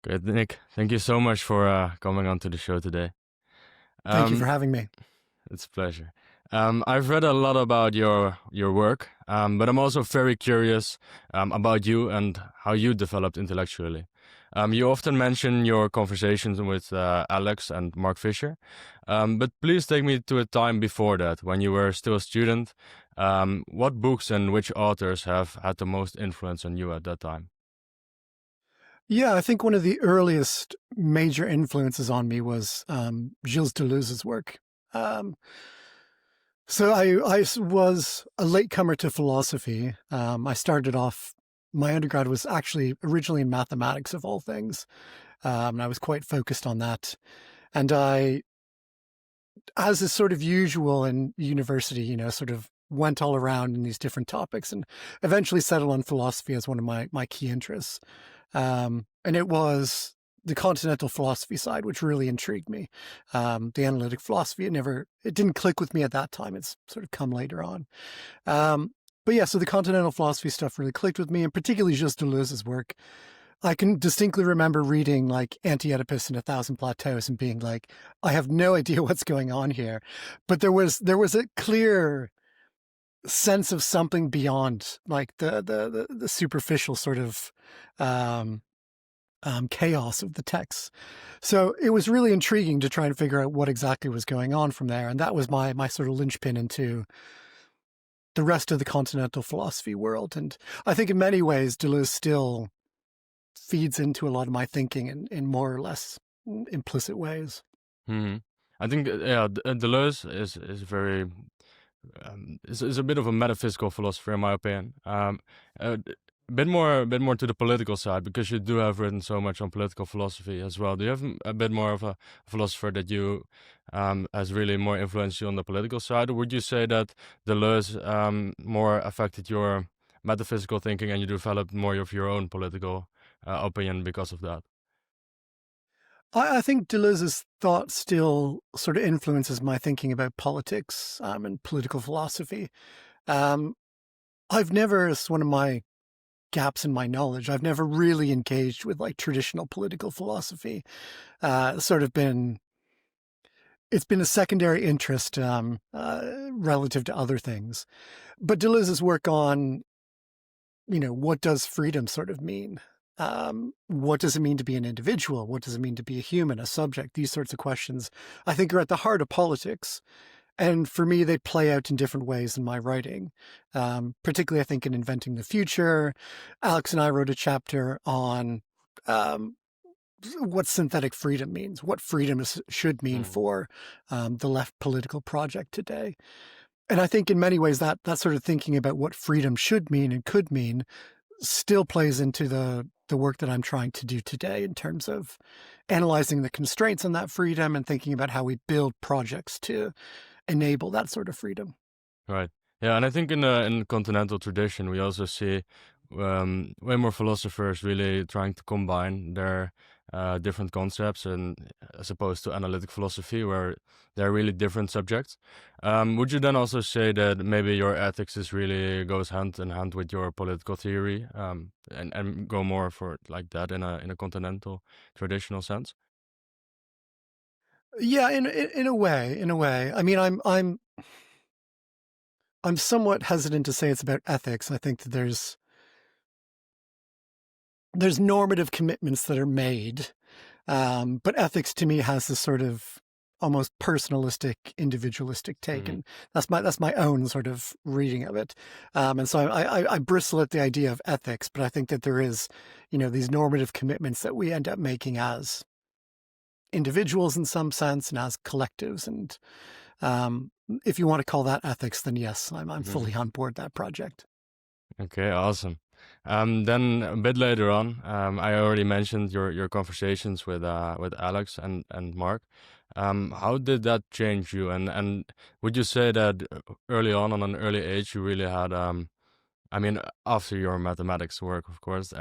Good, Nick. Thank you so much for coming on to the show today. Thank you for Um, having me. it's a pleasure. I've read a lot about your work, but I'm also very curious about you and how you developed intellectually. You often mention your conversations with Alex and Mark Fisher, but please take me to a time before that, when you were still a student. What books and which authors have had the most influence on you at that time? Yeah, I think one of the earliest major influences on me was Gilles Deleuze's work. Um, so I was a latecomer to philosophy. I started off, my undergrad was actually originally in mathematics of all things. And I was quite focused on that. And I, as is sort of usual in university, sort of went all around in these different topics and eventually settled on philosophy as one of my key interests. And it was the continental philosophy side, which really intrigued me. The analytic philosophy, it didn't click with me at that time. It's sort of come later on. But yeah, so the continental philosophy stuff really clicked with me, and particularly Gilles Deleuze's work. I can distinctly remember reading like Anti-Oedipus and A Thousand Plateaus and being like, I have no idea what's going on here. But there was a clear sense of something beyond like the superficial sort of um, chaos of the text. So it was really intriguing to try and figure out what exactly was going on from there. And that was my sort of linchpin into the rest of the continental philosophy world. And I think in many ways, Deleuze still feeds into a lot of my thinking in more or less implicit ways. Hmm. I think Deleuze is very is a bit of a metaphysical philosopher in my opinion. A bit more to the political side, because you do have written so much on political philosophy as well. Do you have a bit more of a philosopher that you has really more influenced you on the political side, or would you say that Deleuze more affected your metaphysical thinking and you developed more of your own political opinion because of that? I think Deleuze's thought still sort of influences my thinking about politics and political philosophy. Um, I've never, it's one of my gaps in my knowledge, I've never really engaged with like traditional political philosophy. Sort of been, it's been a secondary interest relative to other things. But Deleuze's work on, what does freedom sort of mean? What does it mean to be an individual? What does it mean to be a human, a subject? These sorts of questions, I think, are at the heart of politics. And for me, they play out in different ways in my writing. Particularly, I think, in Inventing the Future. Alex and I wrote a chapter on um, what synthetic freedom means, what freedom should mean Mm. for the left political project today. And I think in many ways that sort of thinking about what freedom should mean and could mean still plays into the work that I'm trying to do today in terms of analyzing the constraints on that freedom and thinking about how we build projects to enable that sort of freedom. Right. Yeah, and I think in the continental tradition, we also see way more philosophers really trying to combine their different concepts, and as opposed to analytic philosophy, where they're really different subjects. Would you then also say that maybe your ethics is really goes hand in hand with your political theory, and go more for like that in a continental traditional sense? Yeah, in a way, in a way. I mean, I'm somewhat hesitant to say it's about ethics. I think that there's normative commitments that are made, but ethics to me has this sort of almost personalistic, individualistic take, Hmm. and that's my own sort of reading of it. And so I bristle at the idea of ethics, but I think that there is, these normative commitments that we end up making as individuals in some sense and as collectives. And um, if you want to call that ethics, then yes, I'm fully on board that project. Okay, awesome. Then a bit later on, I already mentioned your conversations with Alex and Mark. How did that change you? And would you say that early on an early age, you really had I mean, after your mathematics work, of course,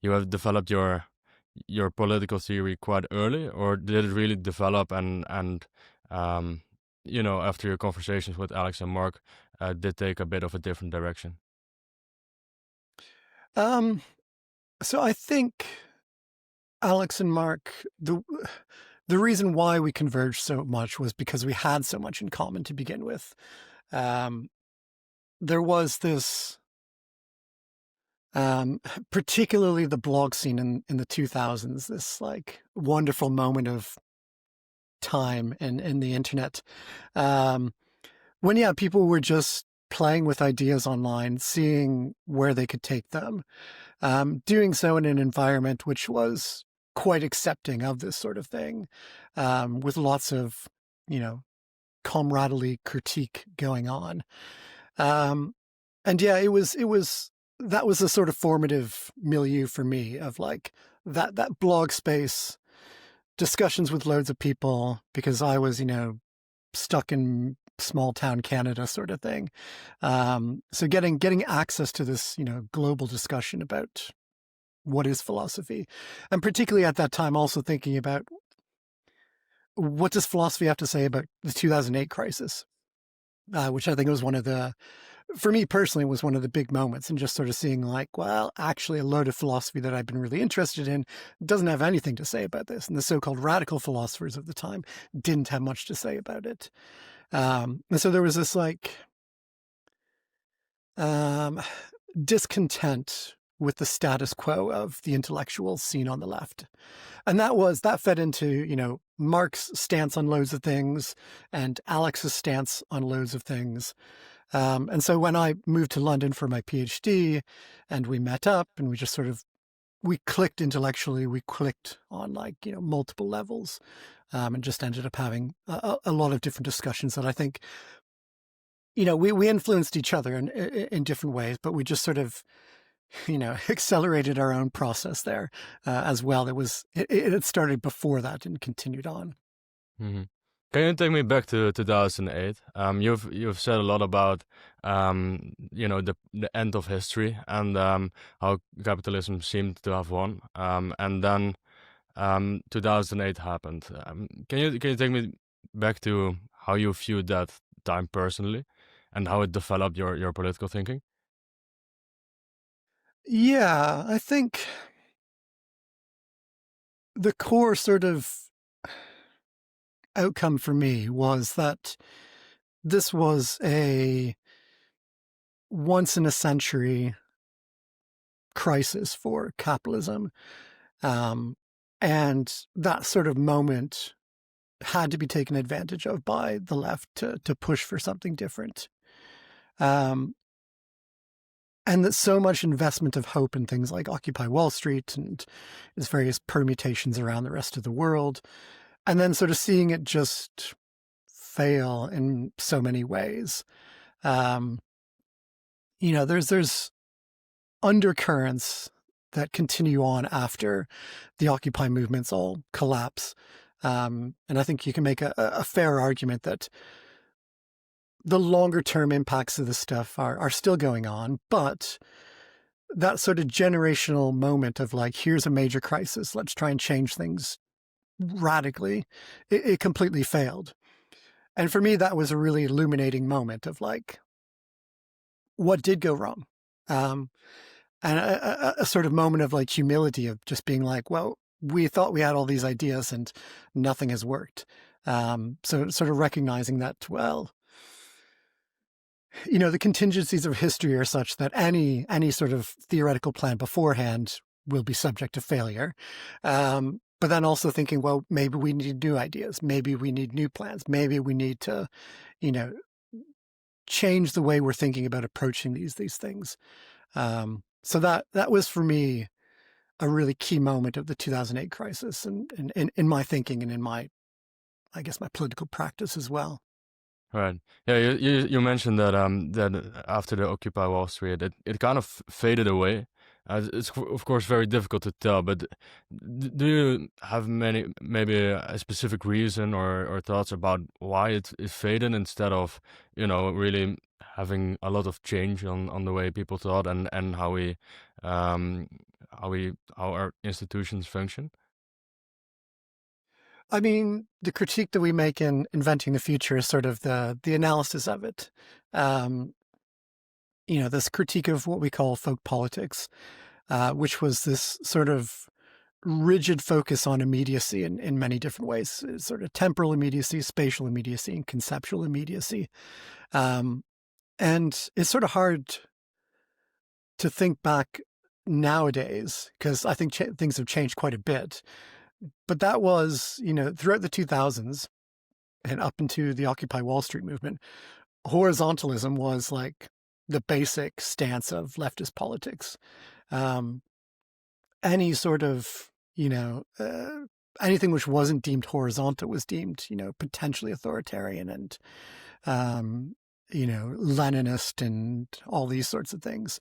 you have developed your political theory quite early, or did it really develop and um, after your conversations with Alex and Mark, did take a bit of a different direction? Um, so I think Alex and Mark, the reason why we converged so much was because we had so much in common to begin with. Um, there was this, um, particularly the blog scene in the 2000s, this like wonderful moment of time in the internet. Um, when, yeah, people were just playing with ideas online, seeing where they could take them, doing so in an environment which was quite accepting of this sort of thing, with lots of, you know, camaraderie critique going on. Um, and yeah, that was a sort of formative milieu for me of like that blog space, discussions with loads of people because I was, stuck in small town Canada sort of thing. So getting access to this, global discussion about what is philosophy, and particularly at that time, also thinking about what does philosophy have to say about the 2008 crisis, which I think was for me personally, was one of the big moments, and just sort of seeing like, well, actually, a load of philosophy that I've been really interested in doesn't have anything to say about this, and the so-called radical philosophers of the time didn't have much to say about it. And so there was this like um, discontent with the status quo of the intellectual scene on the left. And that fed into, Mark's stance on loads of things and Alex's stance on loads of things. And so when I moved to London for my PhD and we met up and we clicked intellectually, we clicked on like, multiple levels, and just ended up having a lot of different discussions that I think, we influenced each other in different ways, but we just sort of, accelerated our own process there as well. It had started before that and continued on. Hmm. Can you take me back to 2008? You've said a lot about the end of history and how capitalism seemed to have won. And then 2008 happened. Can you take me back to how you viewed that time personally, and how it developed your political thinking? Yeah, I think the core sort of outcome for me was that this was a once in a century crisis for capitalism. Um, and that sort of moment had to be taken advantage of by the left to push for something different. Um, and that so much investment of hope in things like Occupy Wall Street and its various permutations around the rest of the world, and then sort of seeing it just fail in so many ways. Um, there's undercurrents that continue on after the Occupy movements all collapse. And I think you can make a fair argument that the longer term impacts of this stuff are still going on, but that sort of generational moment of like, here's a major crisis, let's try and change things radically, it completely failed. And for me, that was a really illuminating moment of like, what did go wrong? Um, and a sort of moment of like humility of just being like, well, we thought we had all these ideas and nothing has worked. So sort of recognizing that, well, the contingencies of history are such that any sort of theoretical plan beforehand will be subject to failure. But then also thinking, well, maybe we need new ideas. Maybe we need new plans. Maybe we need to, you know, change the way we're thinking about approaching these things. So that was for me a really key moment of the 2008 crisis, and in my thinking and in my, I guess, my political practice as well. Right. Yeah, you mentioned that that after the Occupy Wall Street, it kind of faded away. It's of course very difficult to tell, but do you have maybe a specific reason or thoughts about why it faded instead of really having a lot of change on the way people thought and um how our institutions function? I mean, the critique that we make in Inventing the Future is sort of the analysis of it. Um, this critique of what we call folk politics, which was this sort of rigid focus on immediacy in many different ways, sort of temporal immediacy, spatial immediacy, and conceptual immediacy. And it's sort of hard to think back nowadays, because I think things have changed quite a bit. But that was, throughout the 2000s and up into the Occupy Wall Street movement, horizontalism was like the basic stance of leftist politics. Any sort of, anything which wasn't deemed horizontal was deemed, potentially authoritarian and, Leninist and all these sorts of things.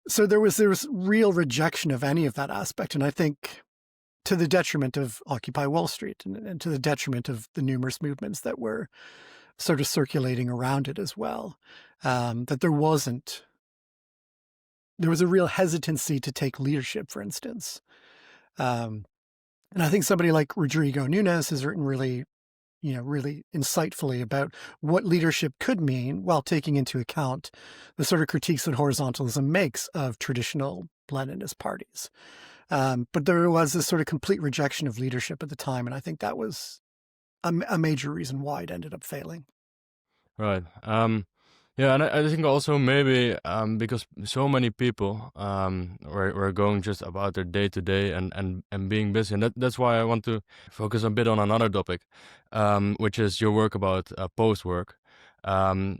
So there was real rejection of any of that aspect. And I think to the detriment of Occupy Wall Street and to the detriment of the numerous movements that were sort of circulating around it as well, that there was a real hesitancy to take leadership, for instance. And I think somebody like Rodrigo Nunes has written really insightfully about what leadership could mean while taking into account the sort of critiques that horizontalism makes of traditional Leninist parties. But there was this sort of complete rejection of leadership at the time, and I think that was a major reason why it ended up failing. Right. Yeah, and I think also maybe because so many people were going just about their day to day and being busy, and that's why I want to focus a bit on another topic, which is your work about post work. Um,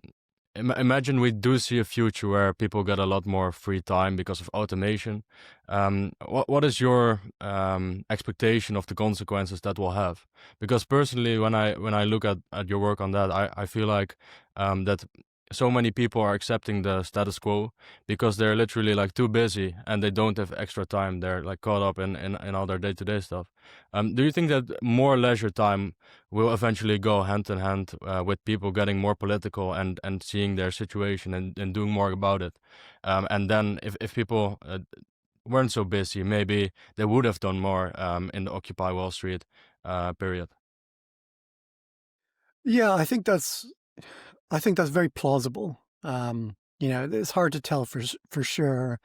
Imagine we do see a future where people get a lot more free time because of automation. What is your expectation of the consequences that will have? Because personally, when I look at your work on that, I feel like that so many people are accepting the status quo because they're literally like too busy and they don't have extra time. They're like caught up in all their day-to-day stuff. Do you think that more leisure time will eventually go hand in hand with people getting more political and seeing their situation and doing more about it? And then if people weren't so busy, maybe they would have done more in the Occupy Wall Street period. Yeah, I think that's very plausible. It's hard to tell for sure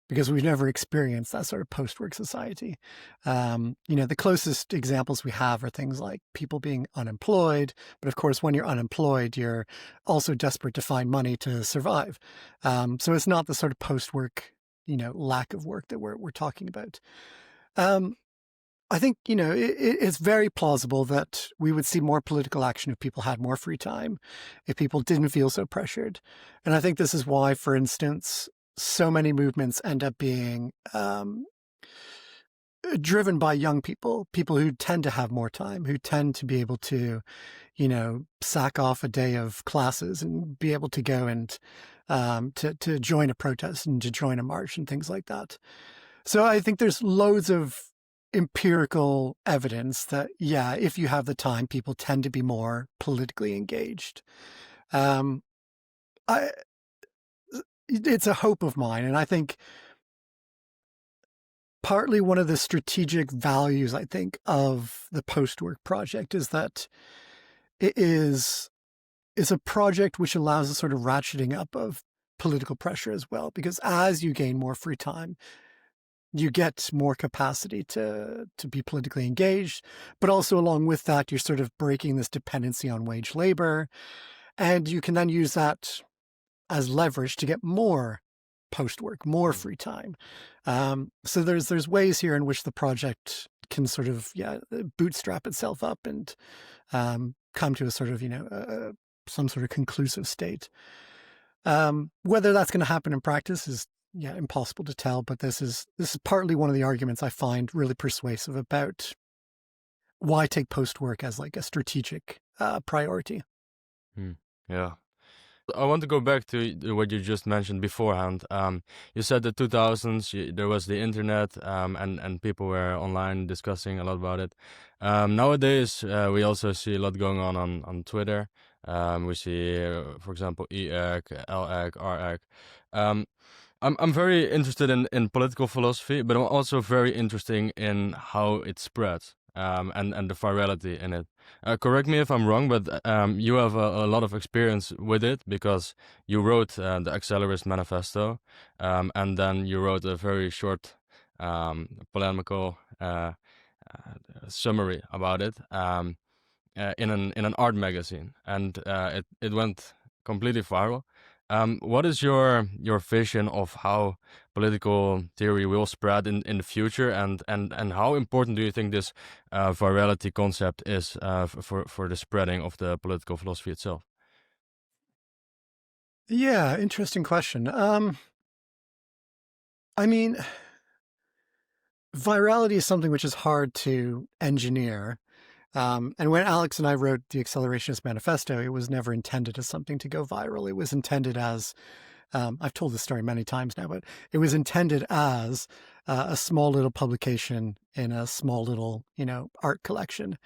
because we've never experienced that sort of post-work society. The closest examples we have are things like people being unemployed. But of course, when you're unemployed, you're also desperate to find money to survive. So it's not the sort of post-work, lack of work that we're talking about. I think, it's very plausible that we would see more political action if people had more free time, if people didn't feel so pressured. And I think this is why, for instance, so many movements end up being driven by young people who tend to have more time, who tend to be able to, sack off a day of classes and be able to go and to join a protest and to join a march and things like that. So I think there's loads of empirical evidence that, yeah, if you have the time, people tend to be more politically engaged. It's a hope of mine. And I think partly one of the strategic values, I think, of the post-work project is that it is a project which allows a sort of ratcheting up of political pressure as well, because as you gain more free time, you get more capacity to be politically engaged, but also along with that, you're sort of breaking this dependency on wage labor, and you can then use that as leverage to get more post-work, more free time. So there's ways here in which the project can sort of bootstrap itself up and come to a sort of some sort of conclusive state. Whether that's going to happen in practice is impossible to tell, but this is partly one of the arguments I find really persuasive about why take post-work as like a strategic priority. Yeah. I want to go back to what you just mentioned beforehand. You said the 2000s, there was the internet, and people were online discussing a lot about it. Nowadays, we also see a lot going on Twitter. We see, for example, EAC, LAC, RAC. I'm very interested in political philosophy, but I'm also very interested in how it spreads, and the virality in it. Correct me if I'm wrong, but you have a lot of experience with it because you wrote the Accelerist Manifesto, and then you wrote a very short polemical summary about it. In an art magazine, and it went completely viral. What is your vision of how political theory will spread in the future, and how important do you think this virality concept is for the spreading of the political philosophy itself? Yeah, interesting question. I mean, virality is something which is hard to engineer. And when Alex and I wrote the Accelerationist Manifesto, it was never intended as something to go viral. It was intended as, I've told this story many times now, but it was intended as a small little publication in a small little, art collection.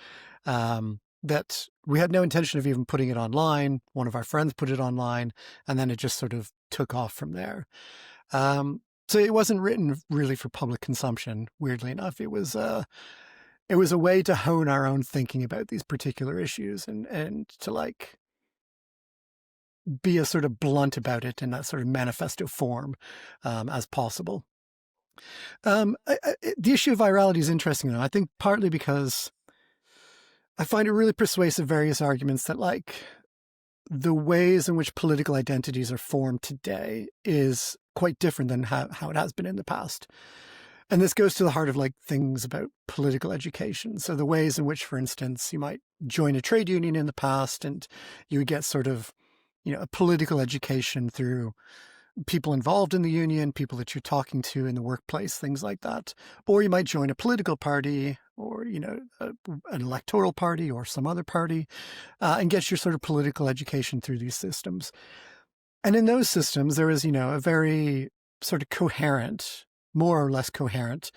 That we had no intention of even putting it online. One of our friends put it online, and then it just sort of took off from there. So it wasn't written really for public consumption, weirdly enough. It was a way to hone our own thinking about these particular issues and to like be as sort of blunt about it in that sort of manifesto form as possible. The issue of virality is interesting, though. I think partly because I find it really persuasive various arguments that like the ways in which political identities are formed today is quite different than how it has been in the past. And this goes to the heart of like things about political education. So the ways in which, for instance, you might join a trade union in the past and you would get sort of, a political education through people involved in the union, people that you're talking to in the workplace, things like that. Or you might join a political party or, an electoral party or some other party and get your sort of political education through these systems. And in those systems, there is, a very sort of coherent, more or less coherent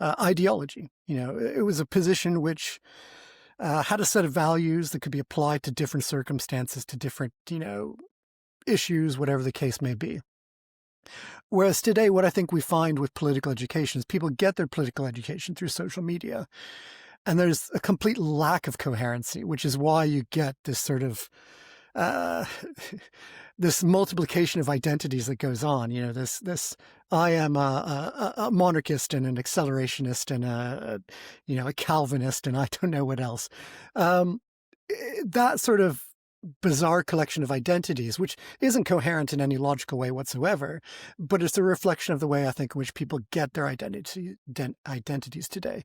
ideology. It was a position which had a set of values that could be applied to different circumstances, to different, issues, whatever the case may be. Whereas today, what I think we find with political education is people get their political education through social media. And there's a complete lack of coherency, which is why you get this sort of this multiplication of identities that goes on. This I am a monarchist and an accelerationist and a Calvinist and I don't know what else. That sort of bizarre collection of identities, which isn't coherent in any logical way whatsoever, but it's a reflection of the way I think in which people get their identities today.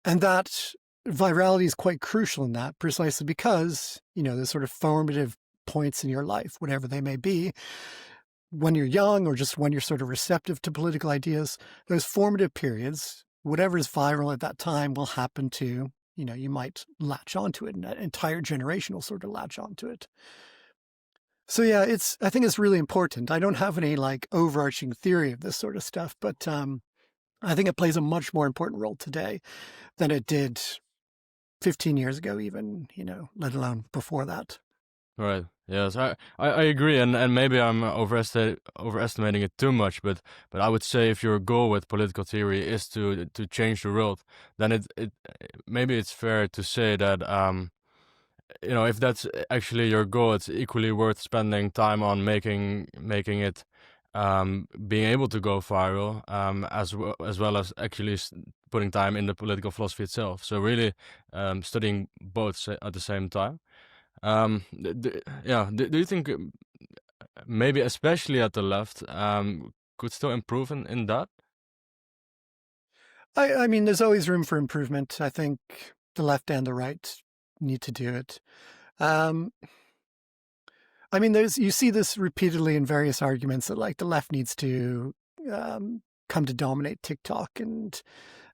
And that virality is quite crucial in that, precisely because, the sort of formative points in your life, whatever they may be, when you're young or just when you're sort of receptive to political ideas, those formative periods, whatever is viral at that time will happen to, you might latch onto it and an entire generation will sort of latch onto it. So yeah, I think it's really important. I don't have any like overarching theory of this sort of stuff, but I think it plays a much more important role today than it did 15 years ago, even, let alone before that. Right. Yes, I agree, and maybe I'm overestimating it too much, but I would say if your goal with political theory is to change the world, then it maybe it's fair to say that if that's actually your goal, it's equally worth spending time on making it being able to go viral, as well as actually putting time in the political philosophy itself. So really studying both at the same time. Yeah, do you think maybe especially at the left could still improve in that? I mean, there's always room for improvement. I think the left and the right need to do it. I mean, you see this repeatedly in various arguments that like the left needs to come to dominate TikTok and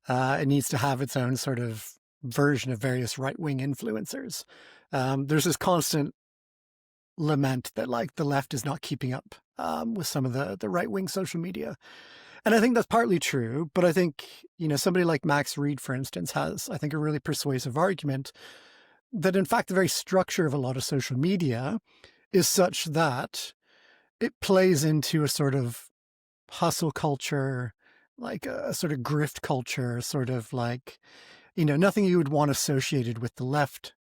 it needs to have its own sort of version of various right-wing influencers. There's this constant lament that like the left is not keeping up with some of the right-wing social media. And I think that's partly true, but I think, somebody like Max Reed, for instance, has, I think, a really persuasive argument that in fact, the very structure of a lot of social media is such that it plays into a sort of hustle culture, like a sort of grift culture, sort of like, nothing you would want associated with the left.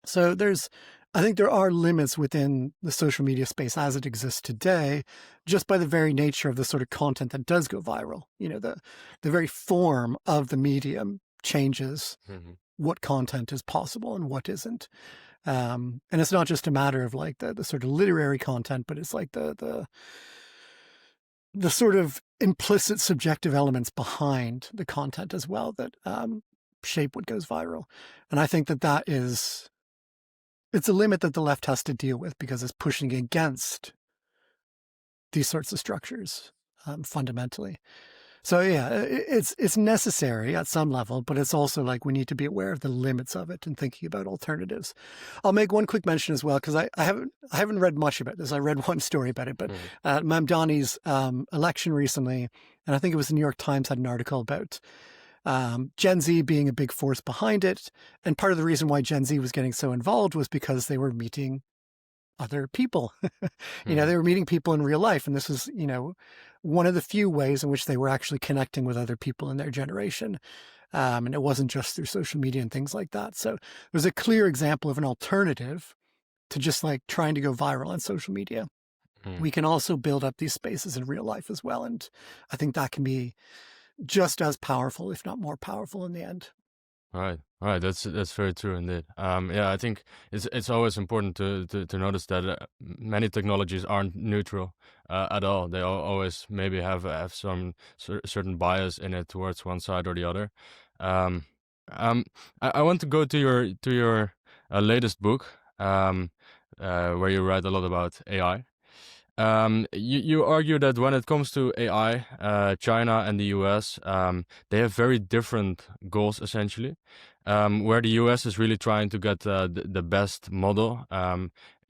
So there's I think there are limits within the social media space as it exists today, just by the very nature of the sort of content that does go viral. The very form of the medium changes Hmm. what content is possible and what isn't. And it's not just a matter of like the sort of literary content, but it's like the sort of implicit subjective elements behind the content as well that shape what goes viral. And I think it's a limit that the left has to deal with because it's pushing against these sorts of structures fundamentally. So yeah, it's necessary at some level, but it's also like we need to be aware of the limits of it and thinking about alternatives. I'll make one quick mention as well because I haven't read much about this. I read one story about it, but Mamdani's election recently, and I think it was the New York Times had an article about Gen Z being a big force behind it, and part of the reason why Gen Z was getting so involved was because they were meeting other people. Hmm. They were meeting people in real life. And this was, one of the few ways in which they were actually connecting with other people in their generation. And it wasn't just through social media and things like that. So there's a clear example of an alternative to just like trying to go viral on social media. Hmm. We can also build up these spaces in real life as well. And I think that can be just as powerful, if not more powerful in the end. Right, right. That's very true indeed. Yeah, I think it's always important to notice that many technologies aren't neutral at all. They always maybe have some certain bias in it towards one side or the other. Um, um, I want to go to your latest book, where you write a lot about AI. You argue that when it comes to AI, China and the US, they have very different goals essentially. Where the US is really trying to get the best model,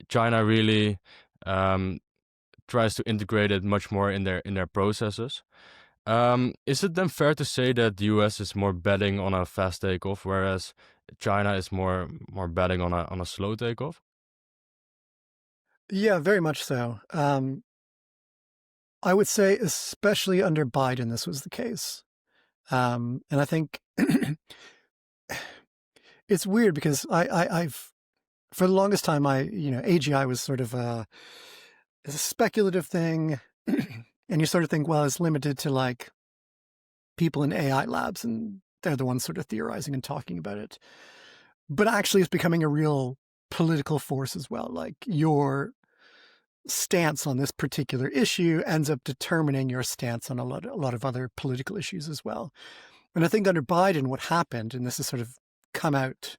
China really um, tries to integrate it much more in their processes. Is it then fair to say that the US is more betting on a fast takeoff, whereas China is more betting on a slow takeoff? Yeah, very much so. I would say, especially under Biden, this was the case. And I think it's weird because I've for the longest time AGI was sort of a speculative thing, and you sort of think, well, it's limited to like people in AI labs, and they're the ones sort of theorizing and talking about it. But actually, it's becoming a real political force as well. Like your stance on this particular issue ends up determining your stance on a lot of other political issues as well. And I think under Biden, what happened, and this has sort of come out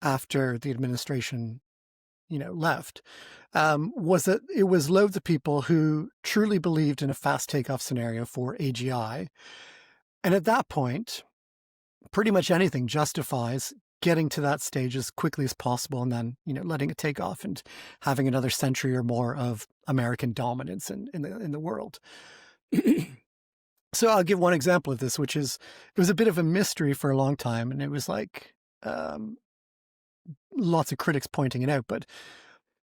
after the administration, left, was that it was loads of people who truly believed in a fast takeoff scenario for AGI. And at that point, pretty much anything justifies getting to that stage as quickly as possible and then, letting it take off and having another century or more of American dominance in the world. So I'll give one example of this, which is it was a bit of a mystery for a long time. And it was like lots of critics pointing it out. But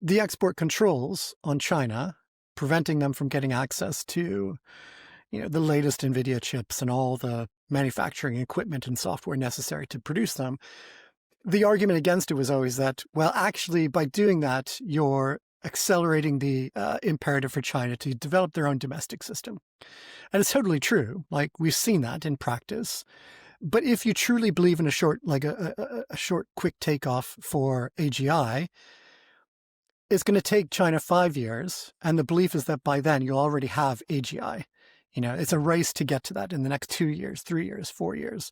the export controls on China, preventing them from getting access to, the latest NVIDIA chips and all the manufacturing equipment and software necessary to produce them. The argument against it was always that, well, actually, by doing that, you're accelerating the imperative for China to develop their own domestic system. And it's totally true. Like we've seen that in practice. But if you truly believe in a short, like a short, quick takeoff for AGI, it's going to take China 5 years. And the belief is that by then you'll already have AGI. It's a race to get to that in the next 2 years, 3 years, 4 years.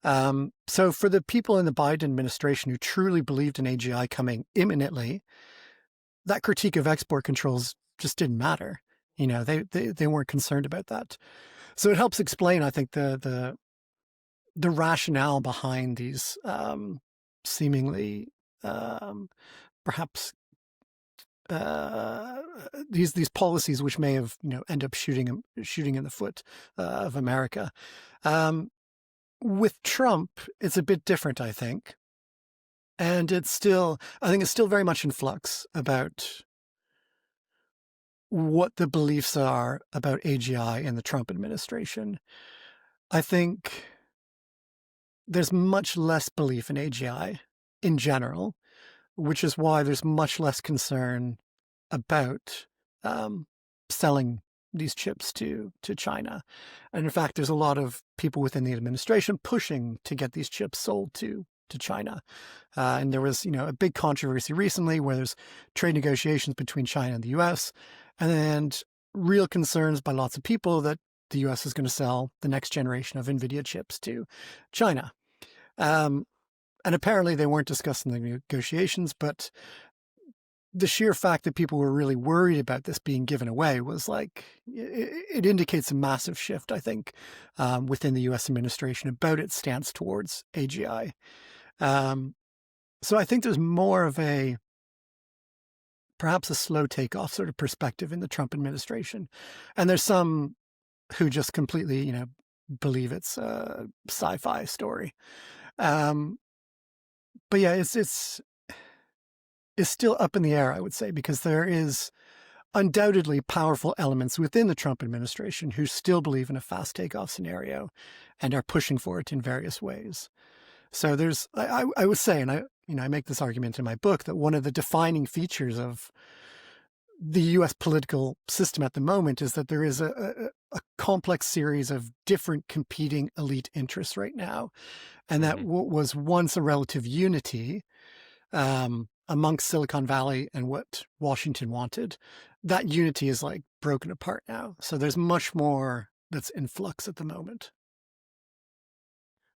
So for the people in the Biden administration who truly believed in AGI coming imminently, that critique of export controls just didn't matter. They weren't concerned about that. So it helps explain, I think, the rationale behind these seemingly perhaps these policies, which may have end up shooting in the foot of America. With Trump, it's a bit different, I think, and I think it's still very much in flux about what the beliefs are about AGI in the Trump administration. I think there's much less belief in AGI in general, which is why there's much less concern about selling these chips to China. And in fact, there's a lot of people within the administration pushing to get these chips sold to China. And there was, a big controversy recently where there's trade negotiations between China and the US, and real concerns by lots of people that the US is going to sell the next generation of NVIDIA chips to China. And apparently they weren't discussing the negotiations, but the sheer fact that people were really worried about this being given away was it indicates a massive shift, I think, within the US administration about its stance towards AGI. So I think there's more of perhaps a slow takeoff sort of perspective in the Trump administration. And there's some who just completely, believe it's a sci-fi story. But yeah, it's still up in the air, I would say, because there is undoubtedly powerful elements within the Trump administration who still believe in a fast takeoff scenario and are pushing for it in various ways. So there's, I would say, and I make this argument in my book, that one of the defining features of the US political system at the moment is that there is a complex series of different competing elite interests right now. And that what was once a relative unity amongst Silicon Valley and what Washington wanted, that unity is broken apart now. So there's much more that's in flux at the moment.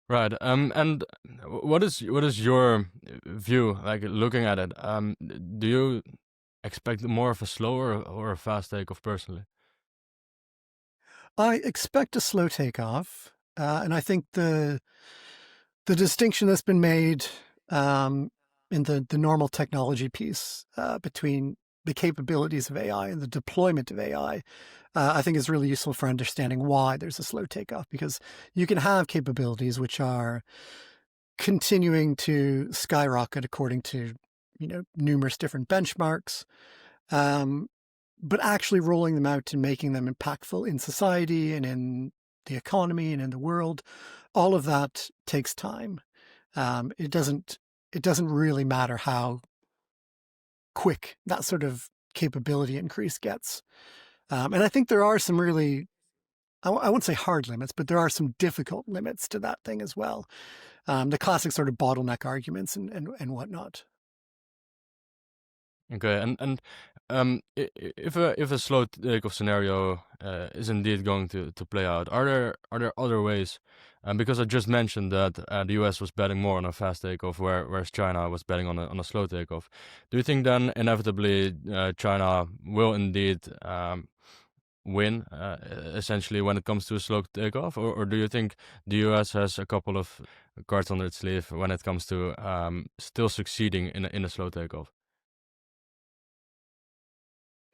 Right. And what is your view, looking at it? Do you expect more of a slower or a fast takeoff personally? I expect a slow takeoff, and I think the distinction that's been made in the normal technology piece between the capabilities of AI and the deployment of AI, I think is really useful for understanding why there's a slow takeoff, because you can have capabilities which are continuing to skyrocket according to, numerous different benchmarks, but actually rolling them out and making them impactful in society and in the economy and in the world, all of that takes time. It doesn't really matter how quick that sort of capability increase gets. And I think there are some really, I won't say hard limits, but there are some difficult limits to that thing as well. The classic sort of bottleneck arguments and whatnot. Okay, and if a slow takeoff scenario is indeed going to play out, are there other ways? Because I just mentioned that the US was betting more on a fast takeoff, whereas China was betting on a slow takeoff. Do you think then inevitably China will indeed win essentially when it comes to a slow takeoff, or do you think the US has a couple of cards under its sleeve when it comes to still succeeding in a slow takeoff?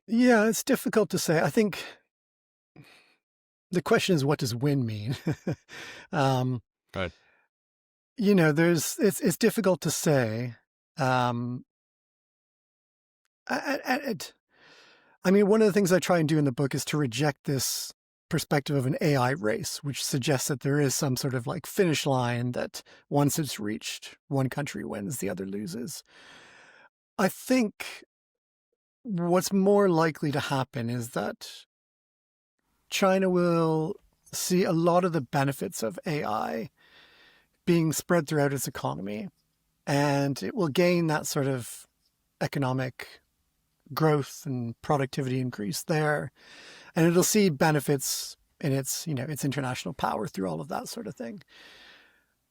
Yeah, it's difficult to say. I think the question is, what does win mean? Right. It's difficult to say. I mean, one of the things I try and do in the book is to reject this perspective of an AI race, which suggests that there is some sort of finish line that once it's reached, one country wins, the other loses. I think what's more likely to happen is that China will see a lot of the benefits of AI being spread throughout its economy, and it will gain that sort of economic growth and productivity increase there, and it'll see benefits in its international power through all of that sort of thing.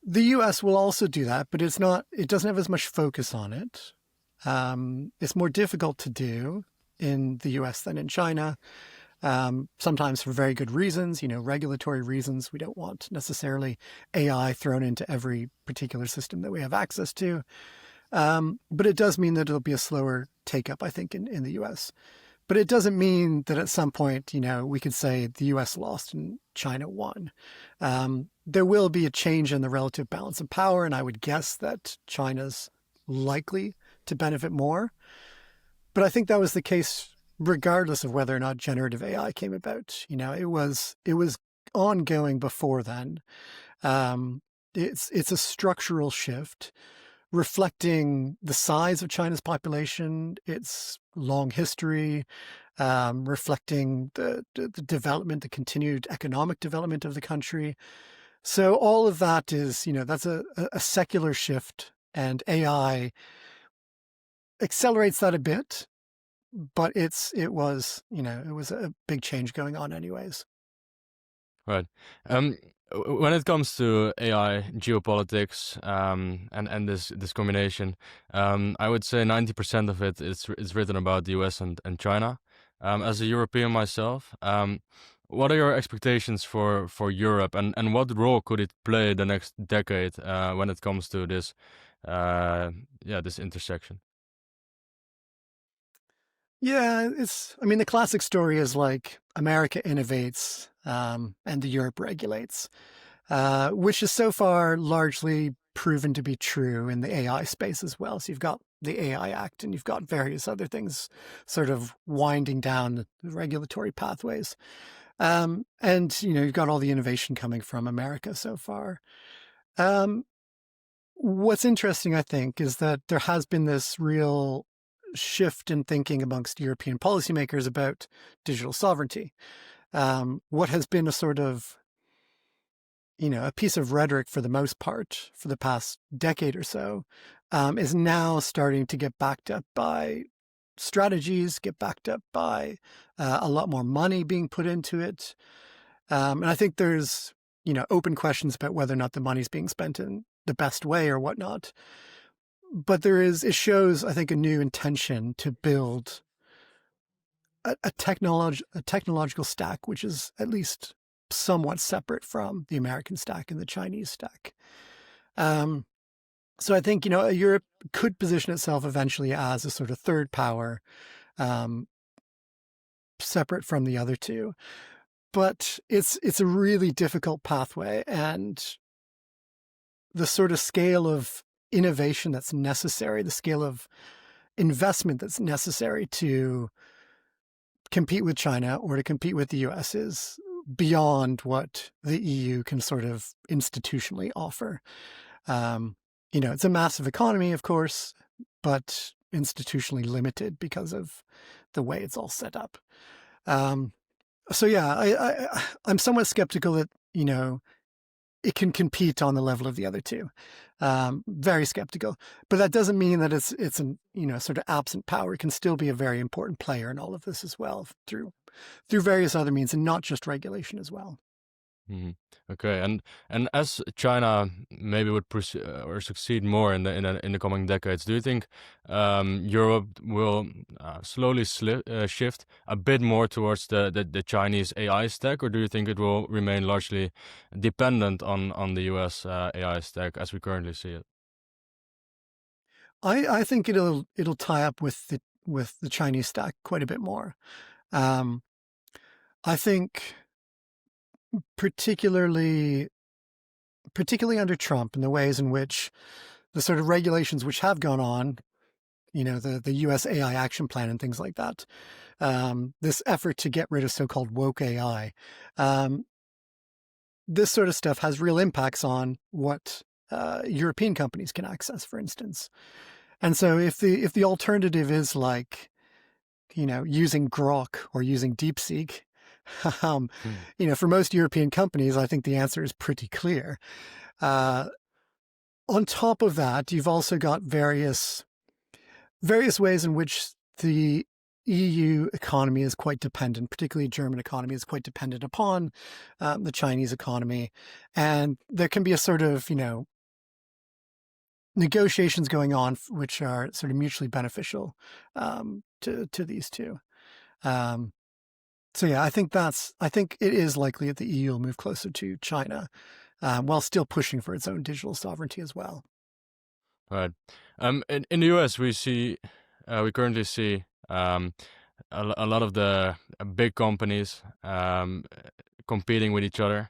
The US will also do that, but it doesn't have as much focus on it. It's more difficult to do in the US than in China, sometimes for very good reasons, regulatory reasons. We don't want necessarily AI thrown into every particular system that we have access to. But it does mean that it'll be a slower take up, I think, in the US. But it doesn't mean that at some point, we could say the US lost and China won. There will be a change in the relative balance of power, and I would guess that China's likely to benefit more. But I think that was the case regardless of whether or not generative AI came about. It was ongoing before then. It's a structural shift reflecting the size of China's population, its long history, reflecting the development, the continued economic development of the country. So all of that is, that's a secular shift, and AI accelerates that a bit, but it was a big change going on anyways. Right. Um, when it comes to AI, geopolitics, and this combination, I would say 90% of it is written about the US and China. As a European myself, what are your expectations for Europe, and what role could it play the next decade when it comes to this, this intersection? Yeah, the classic story is like America innovates, and the Europe regulates, which is so far largely proven to be true in the AI space as well. So you've got the AI Act, and you've got various other things sort of winding down the regulatory pathways. And you've got all the innovation coming from America so far. What's interesting, I think, is that there has been this real shift in thinking amongst European policymakers about digital sovereignty. What has been a sort of, a piece of rhetoric for the most part for the past decade or so, is now starting to get backed up by strategies, get backed up by a lot more money being put into it. And I think there's, open questions about whether or not the money's being spent in the best way or whatnot. But it shows, I think, a new intention to build a technological stack, which is at least somewhat separate from the American stack and the Chinese stack. So I think, Europe could position itself eventually as a sort of third power, separate from the other two. But it's a really difficult pathway, and the sort of scale of innovation that's necessary, the scale of investment that's necessary to compete with China or to compete with the US is beyond what the EU can sort of institutionally offer. It's a massive economy, of course, but institutionally limited because of the way it's all set up. So yeah, I'm somewhat skeptical that, it can compete on the level of the other two. Very skeptical, but that doesn't mean that it's an sort of absent power. It can still be a very important player in all of this as well through various other means, and not just regulation as well. Hmm. Okay, and as China maybe would or succeed more in the coming decades, do you think Europe will slowly shift a bit more towards the Chinese AI stack, or do you think it will remain largely dependent on the US AI stack as we currently see it? I think it'll tie up with the Chinese stack quite a bit more. I think particularly under Trump, and the ways in which the sort of regulations which have gone on, the US AI action plan and things like that, this effort to get rid of so-called woke AI, this sort of stuff has real impacts on what European companies can access, for instance. And so if the alternative is like, using Grok or using DeepSeek, Hmm. for most European companies, I think the answer is pretty clear. On top of that, you've also got various ways in which the EU economy is quite dependent, particularly German economy is quite dependent upon the Chinese economy. And there can be a sort of, negotiations going on which are sort of mutually beneficial to these two. So yeah, I think it is likely that the EU will move closer to China, while still pushing for its own digital sovereignty as well. Right. In the US, we currently see a lot of the big companies competing with each other,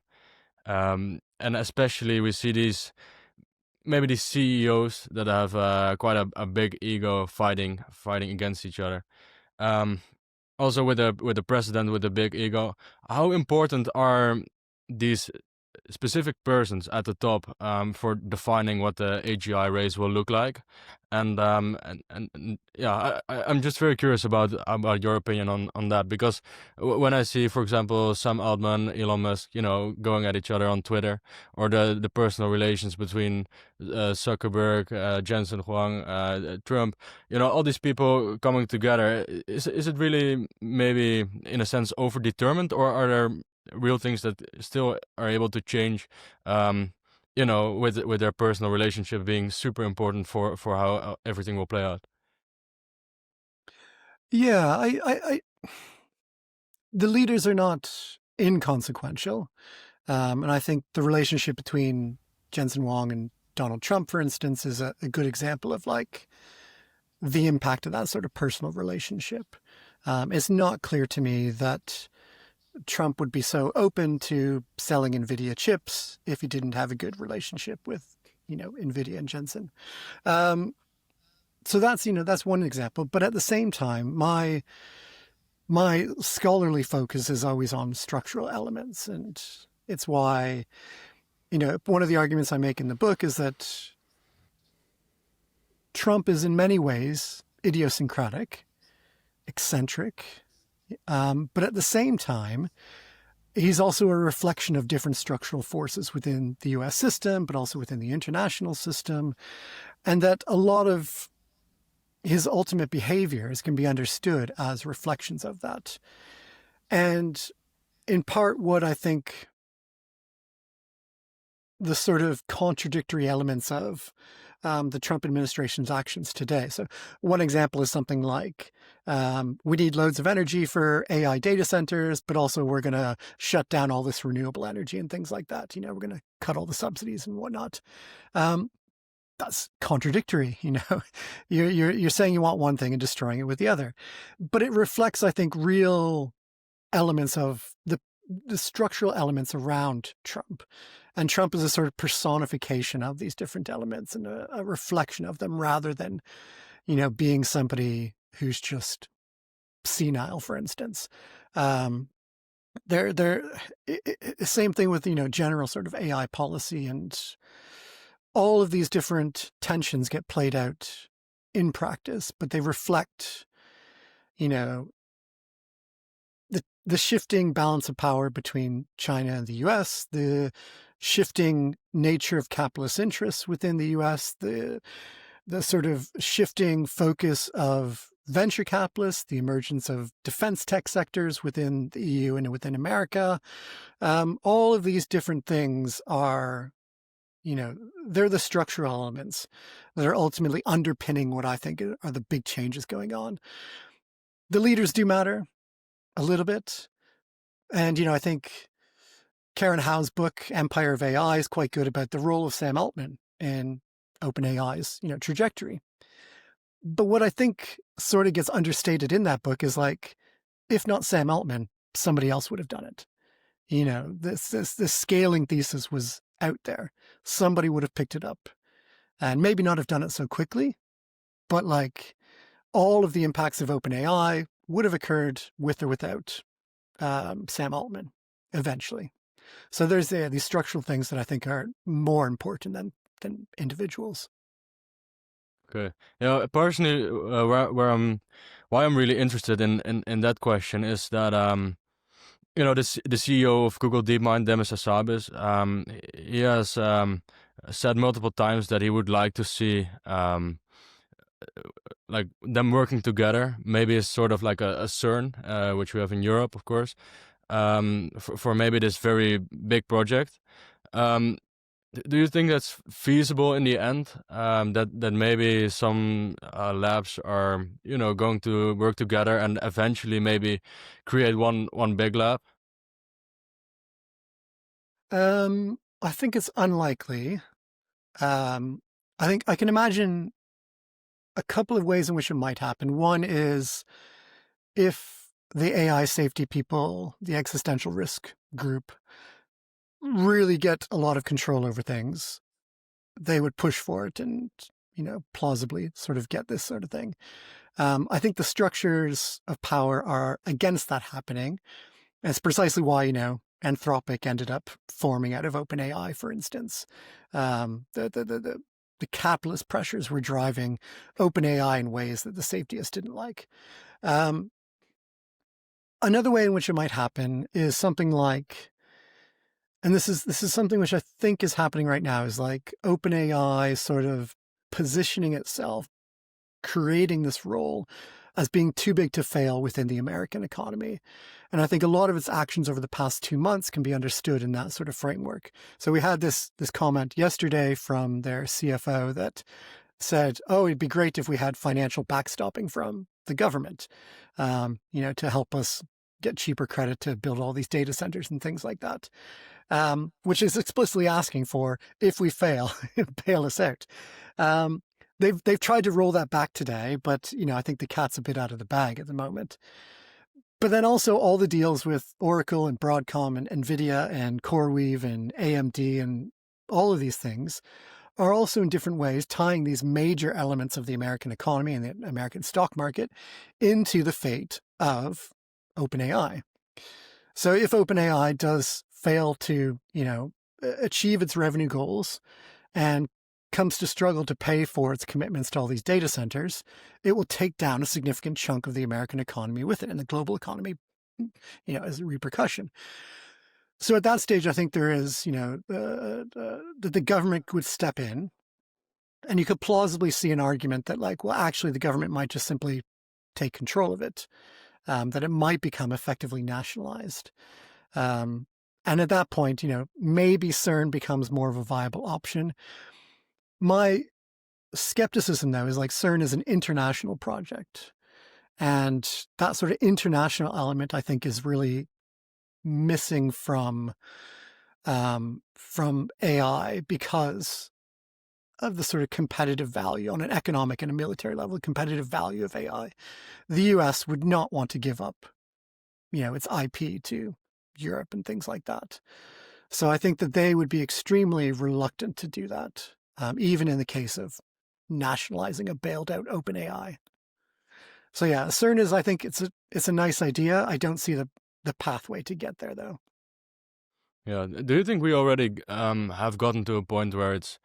and especially we see these CEOs that have quite a big ego fighting against each other. Um, Also with the president with the big ego, how important are these specific persons at the top for defining what the AGI race will look like, and yeah, I'm just very curious about your opinion on that, because when I see, for example, Sam Altman, Elon Musk, going at each other on Twitter, or the personal relations between Zuckerberg, Jensen Huang, Trump, all these people coming together, is it really maybe in a sense overdetermined, or are there real things that still are able to change, with their personal relationship being super important for how everything will play out? Yeah, the leaders are not inconsequential. And I think the relationship between Jensen Huang and Donald Trump, for instance, is a good example of like the impact of that sort of personal relationship. It's not clear to me that Trump would be so open to selling NVIDIA chips if he didn't have a good relationship with, NVIDIA and Jensen. So that's one example. But at the same time, my scholarly focus is always on structural elements. And it's why, one of the arguments I make in the book is that Trump is in many ways idiosyncratic, eccentric, but at the same time, he's also a reflection of different structural forces within the US system, but also within the international system, and that a lot of his ultimate behaviors can be understood as reflections of that. And in part, what I think the sort of contradictory elements of the Trump administration's actions today. So one example is something like, we need loads of energy for AI data centers, but also we're going to shut down all this renewable energy and things like that. We're going to cut all the subsidies and whatnot. That's contradictory. You're saying you want one thing and destroying it with the other. But it reflects, I think, real elements of the structural elements around Trump. And Trump is a sort of personification of these different elements and a reflection of them, rather than, being somebody who's just senile, for instance. Same thing with, general sort of AI policy, and all of these different tensions get played out in practice, but they reflect, the shifting balance of power between China and the US, the shifting nature of capitalist interests within the US, the sort of shifting focus of venture capitalists, the emergence of defense tech sectors within the EU and within America. All of these different things are, they're the structural elements that are ultimately underpinning what I think are the big changes going on. The leaders do matter a little bit. And, I think Karen Howe's book, Empire of AI, is quite good about the role of Sam Altman in OpenAI's, trajectory. But what I think sort of gets understated in that book is like, if not Sam Altman, somebody else would have done it. This scaling thesis was out there. Somebody would have picked it up and maybe not have done it so quickly, but like all of the impacts of OpenAI would have occurred with or without Sam Altman eventually. So there's these structural things that I think are more important than individuals. Okay. Personally, why I'm really interested in that question is that the CEO of Google DeepMind, Demis Hassabis, he has said multiple times that he would like to see like them working together. Maybe it's sort of like a CERN, which we have in Europe, of course, for maybe this very big project. Do you think that's feasible in the end? That maybe some labs are going to work together and eventually maybe create one big lab? I think it's unlikely. I think I can imagine a couple of ways in which it might happen. One is if the AI safety people, the existential risk group, really get a lot of control over things, they would push for it and, plausibly sort of get this sort of thing. I think the structures of power are against that happening. And it's precisely why, Anthropic ended up forming out of OpenAI, for instance. The capitalist pressures were driving OpenAI in ways that the safetyists didn't like. Another way in which it might happen is something like, and this is something which I think is happening right now, is like OpenAI sort of positioning itself, creating this role as being too big to fail within the American economy. And I think a lot of its actions over the past 2 months can be understood in that sort of framework. So we had this comment yesterday from their CFO that said, oh, it'd be great if we had financial backstopping from the government, to help us get cheaper credit to build all these data centers and things like that, which is explicitly asking for, if we fail, bail us out. They've tried to roll that back today, but I think the cat's a bit out of the bag at the moment. But then also all the deals with Oracle and Broadcom and Nvidia and CoreWeave and AMD and all of these things are also in different ways tying these major elements of the American economy and the American stock market into the fate of OpenAI. So if OpenAI does fail to, achieve its revenue goals and comes to struggle to pay for its commitments to all these data centers, it will take down a significant chunk of the American economy with it and the global economy, as a repercussion. So at that stage, I think there is, that the government would step in, and you could plausibly see an argument that, like, well, actually, the government might just simply take control of it, that it might become effectively nationalized. And at that point, maybe CERN becomes more of a viable option. My skepticism, though, is like CERN is an international project. And that sort of international element, I think, is really missing from AI because of the sort of competitive value on an economic and a military level, the competitive value of AI. The US would not want to give up, its IP to Europe and things like that. So I think that they would be extremely reluctant to do that, even in the case of nationalizing a bailed out OpenAI. So yeah, CERN is, I think it's a nice idea. I don't see the pathway to get there, though. Yeah. Do you think we already have gotten to a point where it's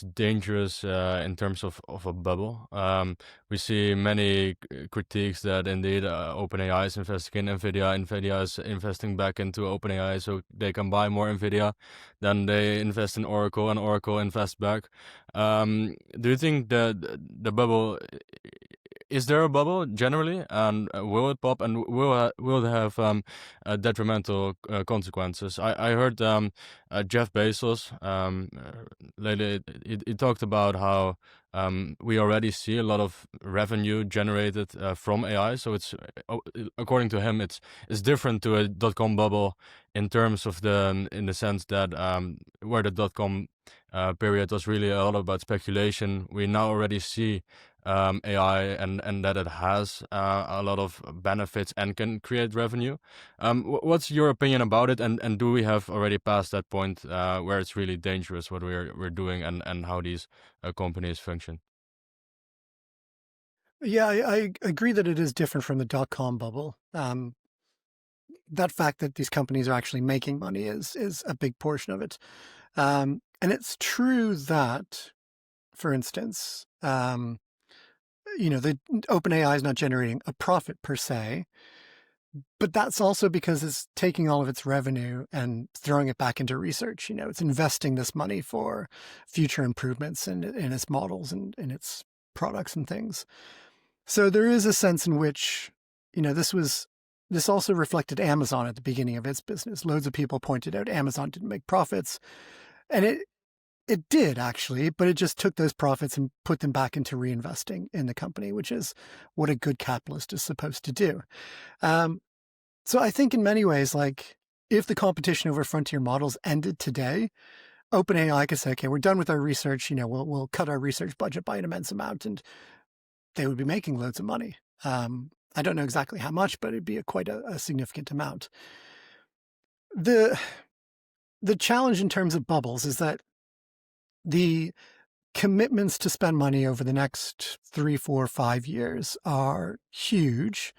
dangerous in terms of a bubble? We see many critiques that indeed OpenAI is investing in Nvidia. Nvidia is investing back into OpenAI so they can buy more Nvidia. Then they invest in Oracle, and Oracle invests back. Do you think that the bubble? Is there a bubble generally, and will it pop, and will it have detrimental consequences? I heard Jeff Bezos lately. He talked about how we already see a lot of revenue generated from AI. So it's according to him, it's different to a dot-com bubble in terms of in the sense that where the dot-com period was really a lot about speculation. We now already see AI and that it has a lot of benefits and can create revenue. What's your opinion about it? And do we have already passed that point where it's really dangerous what we're doing and how these companies function? Yeah, I agree that it is different from the dot-com bubble. That fact that these companies are actually making money is a big portion of it. And it's true that, for instance, the OpenAI is not generating a profit per se, but that's also because it's taking all of its revenue and throwing it back into research. It's investing this money for future improvements in its models and in its products and things. So there is a sense in which, this also reflected Amazon at the beginning of its business. Loads of people pointed out Amazon didn't make profits, and it did actually, but it just took those profits and put them back into reinvesting in the company, which is what a good capitalist is supposed to do. So I think in many ways, like, if the competition over frontier models ended today, OpenAI could say, okay, we're done with our research. We'll cut our research budget by an immense amount, and they would be making loads of money. I don't know exactly how much, but it'd be quite a significant amount. The challenge in terms of bubbles is that the commitments to spend money over the next 3, 4, 5 years are huge.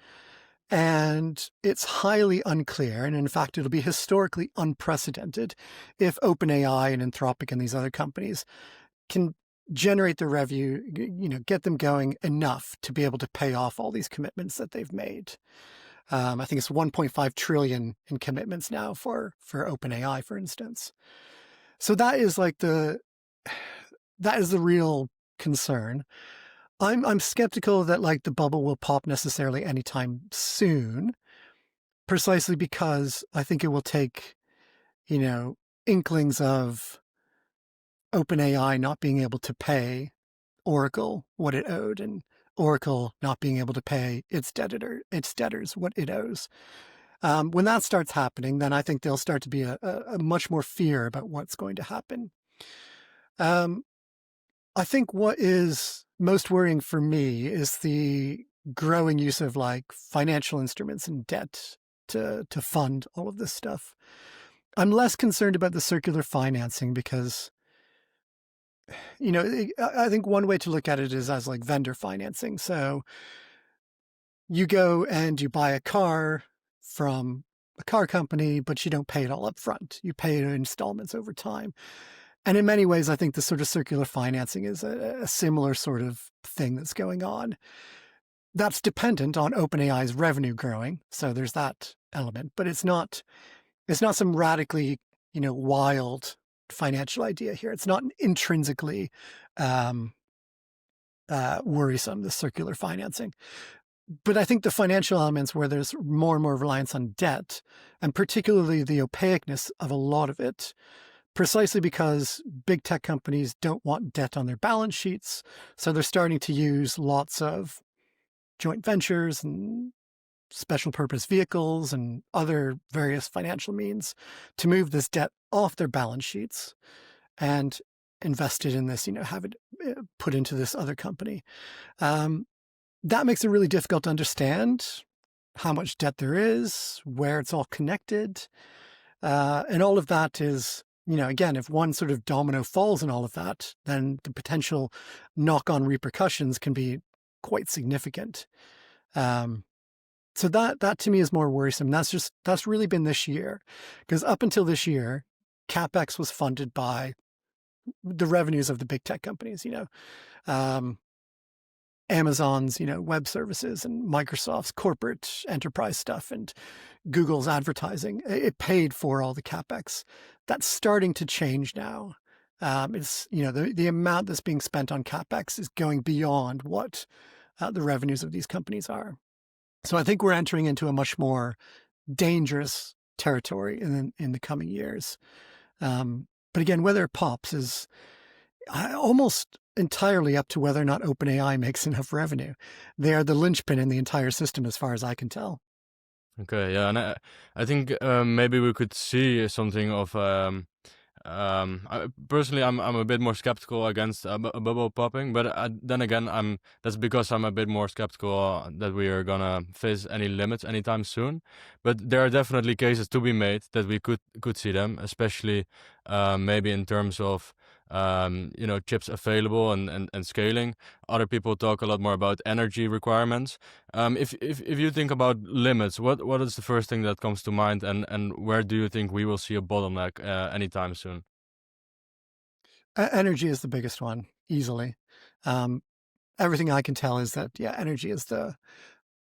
And it's highly unclear, and in fact, it'll be historically unprecedented if OpenAI and Anthropic and these other companies can generate the revenue, get them going enough to be able to pay off all these commitments that they've made. I think it's 1.5 trillion in commitments now for OpenAI, for instance. So that is the real concern. I'm skeptical that the bubble will pop necessarily anytime soon, precisely because I think it will take, inklings of OpenAI not being able to pay Oracle what it owed, and Oracle not being able to pay its debtors what it owes. When that starts happening, then I think there'll start to be a much more fear about what's going to happen. I think what is most worrying for me is the growing use of financial instruments and debt to fund all of this stuff. I'm less concerned about the circular financing because, I think one way to look at it is as vendor financing. So you go and you buy a car from a car company, but you don't pay it all up front. You pay it in installments over time. And in many ways, I think the sort of circular financing is a similar sort of thing that's going on. That's dependent on OpenAI's revenue growing. So there's that element, but it's not some radically, wild financial idea here. It's not intrinsically worrisome, the circular financing. But I think the financial elements where there's more and more reliance on debt, and particularly the opaqueness of a lot of it, precisely because big tech companies don't want debt on their balance sheets. So they're starting to use lots of joint ventures and special purpose vehicles and other various financial means to move this debt off their balance sheets and invest it in this, have it put into this other company. That makes it really difficult to understand how much debt there is, where it's all connected. And all of that is, again, if one sort of domino falls in all of that, then the potential knock-on repercussions can be quite significant. So that to me is more worrisome. That's really been this year, because up until this year, CapEx was funded by the revenues of the big tech companies, Amazon's, web services, and Microsoft's corporate enterprise stuff, and Google's advertising. It paid for all the CapEx. That's starting to change now. It's, the amount that's being spent on CapEx is going beyond what the revenues of these companies are. So I think we're entering into a much more dangerous territory in the coming years. But again, whether it pops is almost entirely up to whether or not OpenAI makes enough revenue. They are the linchpin in the entire system, as far as I can tell. Okay, yeah, and I think maybe we could see something of. Personally, I'm a bit more skeptical against a bubble popping, but then again, that's because I'm a bit more skeptical that we are gonna face any limits anytime soon. But there are definitely cases to be made that we could see them, especially maybe in terms of chips available and scaling. Other people talk a lot more about energy requirements. If you think about limits, what is the first thing that comes to mind, and where do you think we will see a bottleneck anytime soon? Energy is the biggest one, easily. Everything I can tell is that, energy is the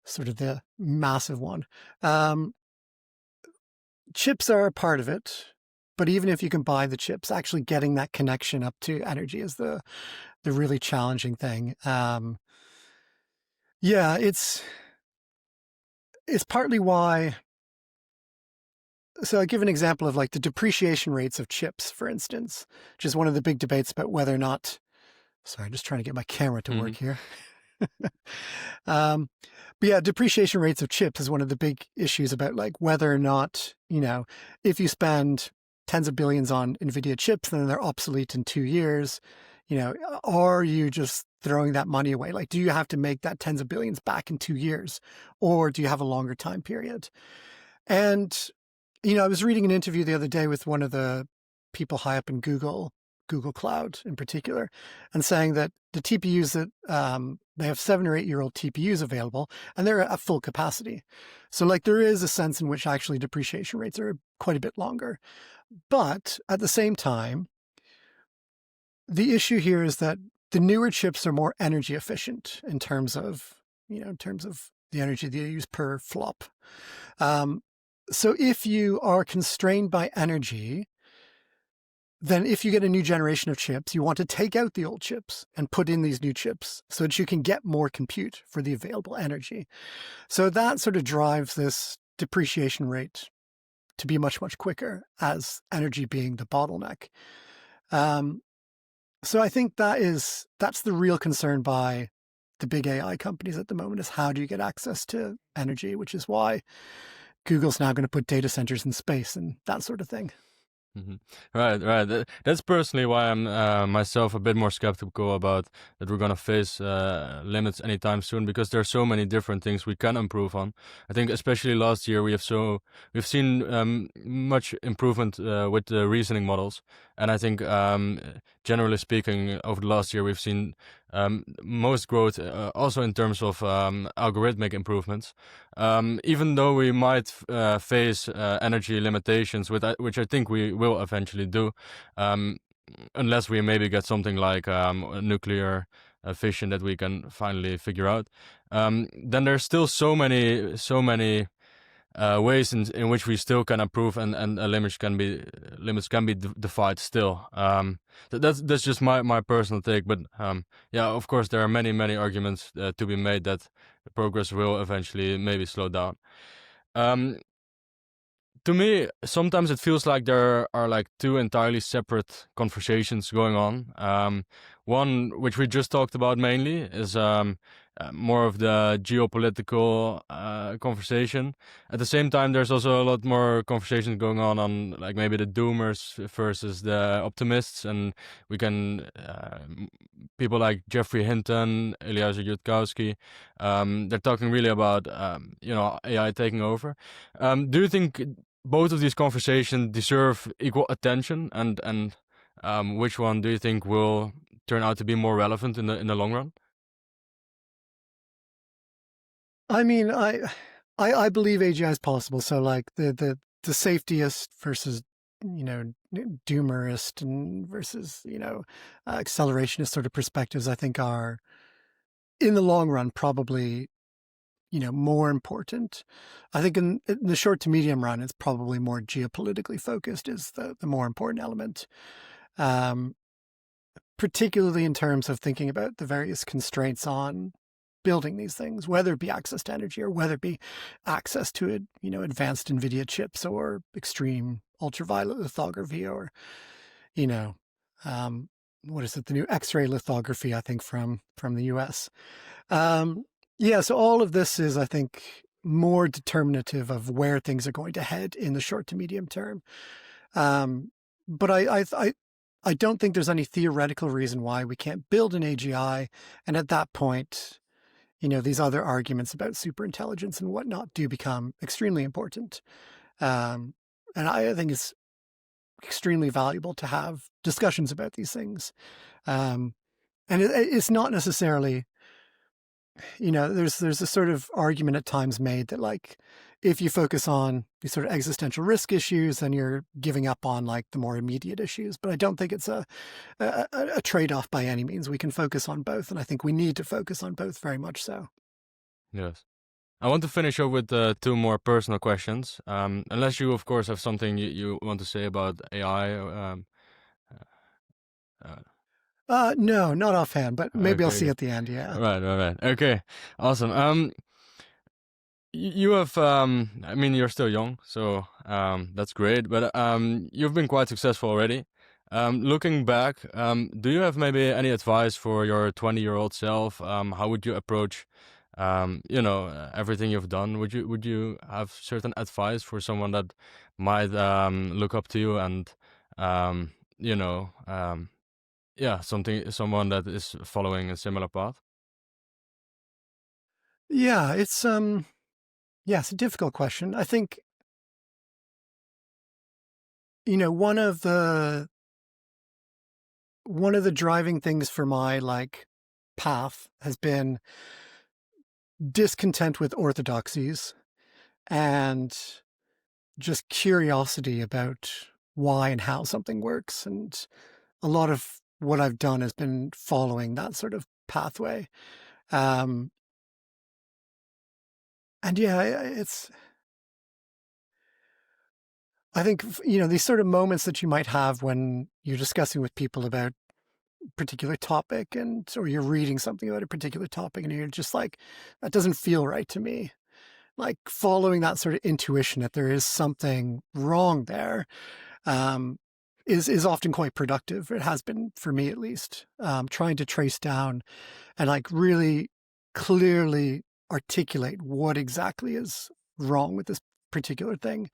sort of the massive one. Chips are a part of it, but even if you can buy the chips, actually getting that connection up to energy is the really challenging thing. It's partly why. So I give an example of the depreciation rates of chips, for instance, which is one of the big debates about whether or not. Sorry, I'm just trying to get my camera to work here. But depreciation rates of chips is one of the big issues about whether or not, if you spend tens of billions on NVIDIA chips, then they're obsolete in 2 years. Are you just throwing that money away? Do you have to make that tens of billions back in 2 years, or do you have a longer time period? And, I was reading an interview the other day with one of the people high up in Google, Google Cloud in particular, and saying that the TPUs that they have 7 or 8-year-old TPUs available, and they're at full capacity. So like there is a sense in which actually depreciation rates are quite a bit longer. But at the same time, the issue here is that the newer chips are more energy efficient in terms of, in terms of the energy they use per flop. So if you are constrained by energy, then if you get a new generation of chips, you want to take out the old chips and put in these new chips so that you can get more compute for the available energy. So that sort of drives this depreciation rate to be much, much quicker, as energy being the bottleneck. So I think that's the real concern by the big AI companies at the moment, is how do you get access to energy, which is why Google's now going to put data centers in space and that sort of thing. Right, right. That's personally why I'm myself a bit more skeptical about that we're gonna face limits anytime soon, because there are so many different things we can improve on. I think especially last year we've seen much improvement with the reasoning models, and I think generally speaking over the last year we've seen most growth also in terms of algorithmic improvements. Even though we might face energy limitations, which I think we will eventually do, unless we maybe get something like a nuclear fission that we can finally figure out, then there's still so many ways in which we still can improve, and limits can be defied still. That's just my personal take, but yeah, of course there are many arguments to be made that progress will eventually maybe slow down. To me, sometimes it feels like there are like two entirely separate conversations going on. One, which we just talked about mainly, is more of the geopolitical conversation. At the same time, there's also a lot more conversations going on like maybe the doomers versus the optimists, and we can people like Jeffrey Hinton, Eliezer Yudkowsky, they're talking really about AI taking over. Do you think both of these conversations deserve equal attention, and which one do you think will turn out to be more relevant in the long run? I mean, I believe AGI is possible. So like the safetyist versus doomerist and versus accelerationist sort of perspectives, I think are in the long run probably more important. I think in the short to medium run, it's probably more geopolitically focused is the more important element, particularly in terms of thinking about the various constraints on building these things, whether it be access to energy or whether it be access to it, advanced NVIDIA chips or extreme ultraviolet lithography or, what is it, the new X-ray lithography, I think, from the US. Yeah, so all of this is, I think, more determinative of where things are going to head in the short to medium term. But I don't think there's any theoretical reason why we can't build an AGI, and at that point, these other arguments about superintelligence and whatnot do become extremely important. And I think it's extremely valuable to have discussions about these things. And it's not necessarily, there's a sort of argument at times made that like, if you focus on these sort of existential risk issues, then you're giving up on like the more immediate issues. But I don't think it's a trade-off by any means. We can focus on both, and I think we need to focus on both very much so. Yes. I want to finish up with two more personal questions. Unless you, of course, have something you want to say about AI. No, not offhand, but maybe I'll Okay, see good. at the end. Yeah. Right. Okay, awesome. You have, I mean, you're still young, so that's great. But you've been quite successful already. Looking back, do you have maybe any advice for your 20-year-old self? How would you approach, everything you've done? Would you have certain advice for someone that might look up to you and, you know, yeah, someone that is following a similar path? Yeah, it's it's a difficult question. I think one of the one of the driving things for my path has been discontent with orthodoxies and just curiosity about why and how something works. And a lot of what I've done has been following that sort of pathway. Um, and yeah, I think, these sort of moments that you might have when you're discussing with people about a particular topic or you're reading something about a particular topic and you're just like, that doesn't feel right to me. Like following that sort of intuition that there is something wrong there, um, is often quite productive. It has been for me, at least. Trying to trace down and really clearly articulate what exactly is wrong with this particular thing.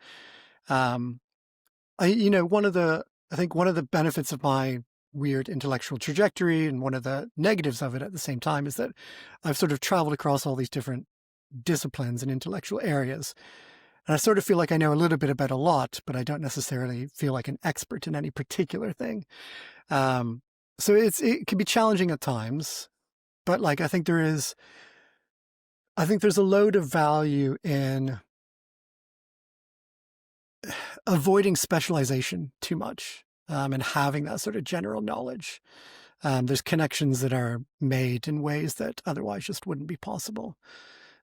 Um, I think one of the benefits of my weird intellectual trajectory and one of the negatives of it at the same time is that I've sort of traveled across all these different disciplines and intellectual areas. And I sort of feel like I know a little bit about a lot, but I don't necessarily feel like an expert in any particular thing. Um, so it can be challenging at times, but I think there's a load of value in avoiding specialization too much, and having that sort of general knowledge. There's connections that are made in ways that otherwise just wouldn't be possible.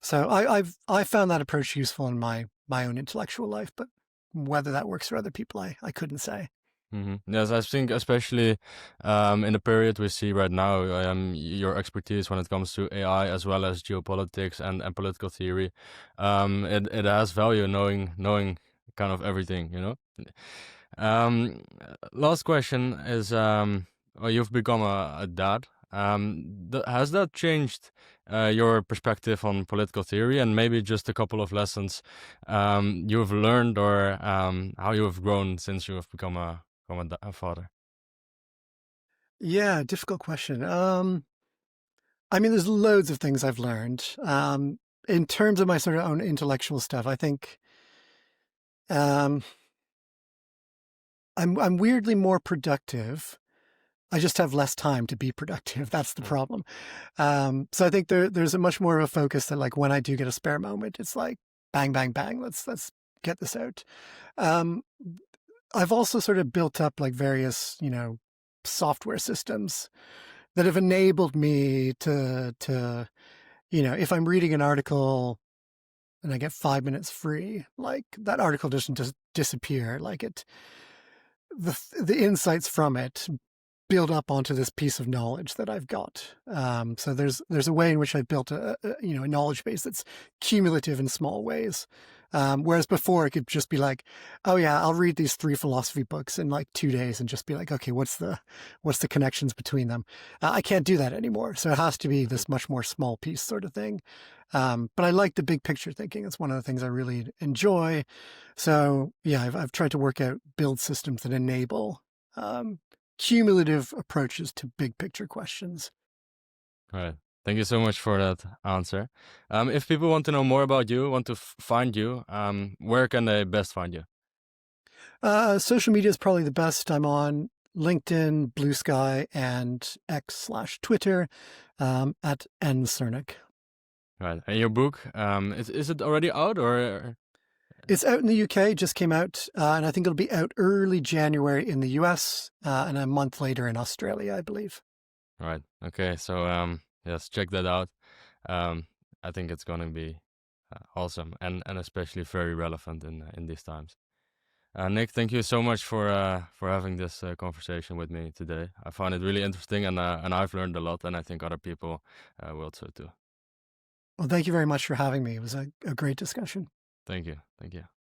So I found that approach useful in my own intellectual life, but whether that works for other people, I couldn't say. Yes, I think especially in the period we see right now, your expertise when it comes to AI as well as geopolitics and political theory, it has value knowing kind of everything, you know. Last question is, well, you've become a dad. Has that changed your perspective on political theory and maybe just a couple of lessons you've learned or how you have grown since you have become a father? Yeah, difficult question. I mean, there's loads of things I've learned. In terms of my sort of own intellectual stuff, I think um, I'm weirdly more productive. I just have less time to be productive. That's the Mm. problem. So I think there's a much more of a focus that when I do get a spare moment, it's like bang, bang, bang. Let's get this out. Um, I've also sort of built up various, software systems that have enabled me to if I'm reading an article and I get 5 minutes free, that article doesn't just disappear. The insights from it build up onto this piece of knowledge that I've got. So there's a way in which I've built a knowledge base that's cumulative in small ways. Whereas before it could just be like, oh yeah, I'll read these 3 philosophy books in 2 days and just be like, okay, what's the connections between them? I can't do that anymore. So it has to be this much more small piece sort of thing. But I like the big picture thinking. It's one of the things I really enjoy. So yeah, I've tried to build systems that enable cumulative approaches to big picture questions. All right. Thank you so much for that answer. If people want to know more about you, want to find you, where can they best find you? Social media is probably the best. I'm on LinkedIn, Blue Sky, and X/Twitter at N Srnicek. Right. And your book, is it already out or? It's out in the UK, just came out, and I think it'll be out early January in the US, and a month later in Australia, I believe. Right. Okay. So yes, check that out. Um, I think it's gonna be awesome and especially very relevant in these times. Nick, thank you so much for having this conversation with me today. I found it really interesting and I've learned a lot, and I think other people will too. Well, thank you very much for having me. It was a great discussion. Thank you. Thank you.